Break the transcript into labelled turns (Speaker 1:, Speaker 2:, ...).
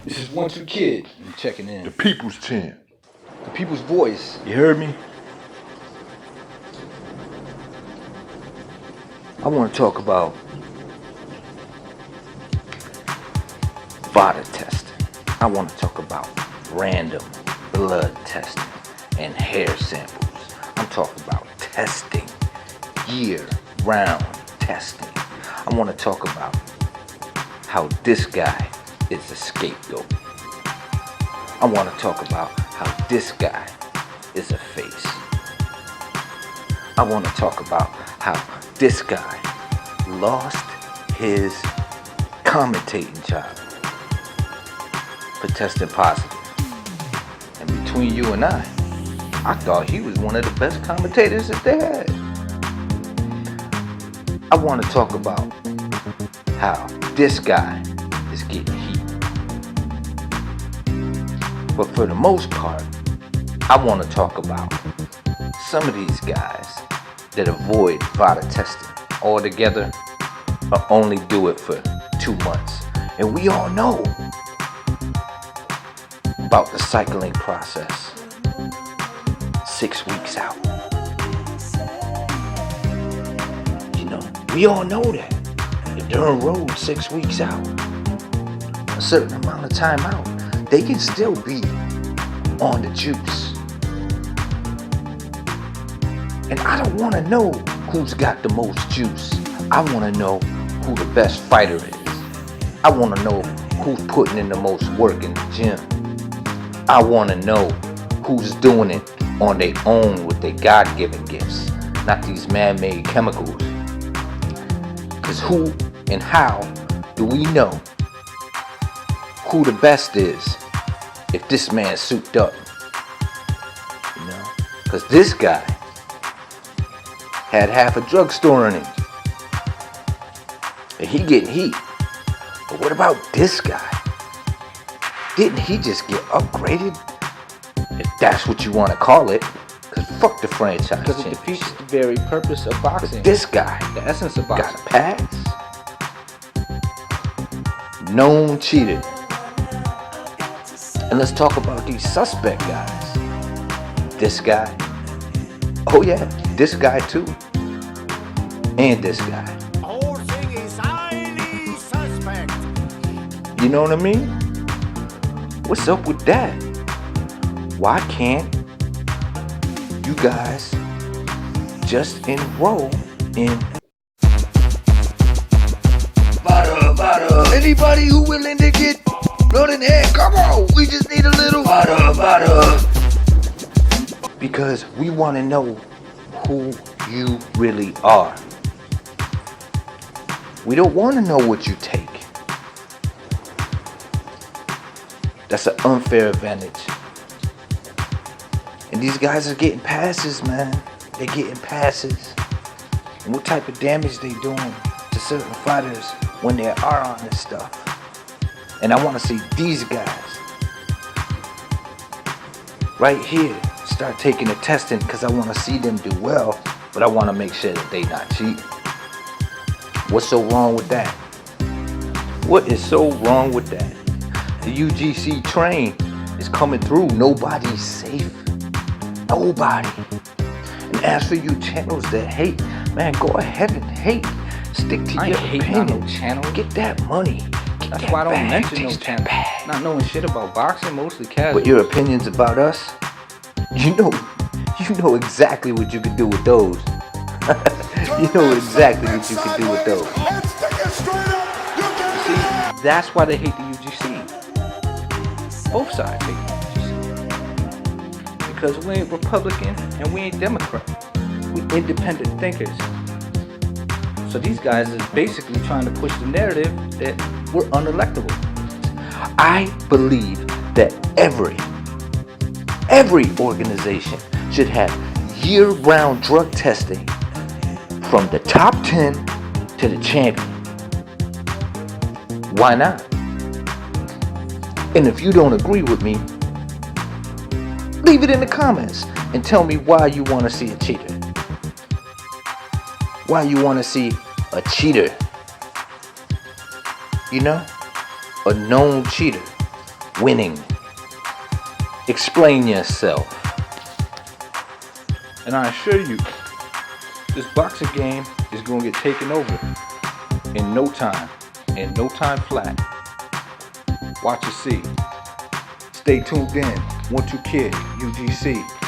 Speaker 1: This is OneTwoKid. I'm checking in.
Speaker 2: The people's champ.
Speaker 1: The people's voice.
Speaker 2: You heard me?
Speaker 1: I want to talk about Vada testing. I want to talk about random blood testing and hair samples. I'm talking about testing, year-round testing. I want to talk about how this guy is a scapegoat. I want to talk about how this guy is a face. I want to talk about how this guy lost his commentating job for testing positive. And between you and I thought he was one of the best commentators that they had. I want to talk about how this guy is getting heat. But for the most part, I want to talk about some of these guys that avoid Vada testing altogether or only do it for 2 months. And we all know about the cycling process. 6 weeks out. You know, we all know that. If they're on road 6 weeks out, a certain amount of time out, they can still be on the juice. And I don't want to know who's got the most juice. I want to know who the best fighter is. I want to know who's putting in the most work in the gym. I want to know who's doing it on their own with their God-given gifts, not these man-made chemicals. Because who and how do we know who the best is if this man's souped up? You know? Because this guy had half a drugstore in it. And he getting heat. But what about this guy? Didn't he just get upgraded? If that's what you want to call it. Because fuck the franchise.
Speaker 3: Because it defeats the very purpose of boxing.
Speaker 1: But this guy,
Speaker 3: the essence of boxing,
Speaker 1: got a pass. Known cheater. And let's talk about these suspect guys. This guy. Oh yeah, this guy too. And this guy.
Speaker 4: The whole thing is highly suspect.
Speaker 1: You know what I mean? What's up with that? Why can't you guys just enroll in Vada? Anybody who willing to get blood in the head, come on. We just need a little Vada. Because we want to know who you really are. We don't want to know what you take. That's an unfair advantage. And these guys are getting passes, man. They're getting passes. And what type of damage they doing to certain fighters when they are on this stuff. And I want to see these guys right here start taking the testing because I want to see them do well, but I want to make sure that they not cheat. What's so wrong with that? What is so wrong with that? The UGC train is coming through. Nobody's safe. Nobody. And as for you channels that hate, man, go ahead and hate. Stick to your opinion.
Speaker 3: No channel.
Speaker 1: Get that money.
Speaker 3: That's why I don't mention no channel. Not knowing shit about boxing, mostly casual.
Speaker 1: But your opinions about us, you know exactly what you can do with those. You know exactly what you can do with those.
Speaker 3: See, that's why they hate the UGC. Both sides hate the UGC. Because we ain't Republican and we ain't Democrat. We independent thinkers. So these guys is basically trying to push the narrative that we're unelectable.
Speaker 1: I believe that every organization should have year-round drug testing from the top 10 to the champion. Why not? And if you don't agree with me, leave it in the comments and tell me why you want to see a cheater. Why you want to see a cheater. You know? A known cheater. winning. Explain yourself.
Speaker 3: And I assure you, this boxing game is going to get taken over in no time. In no time flat. Watch and see. Stay tuned in. OneTwoKid, UGC.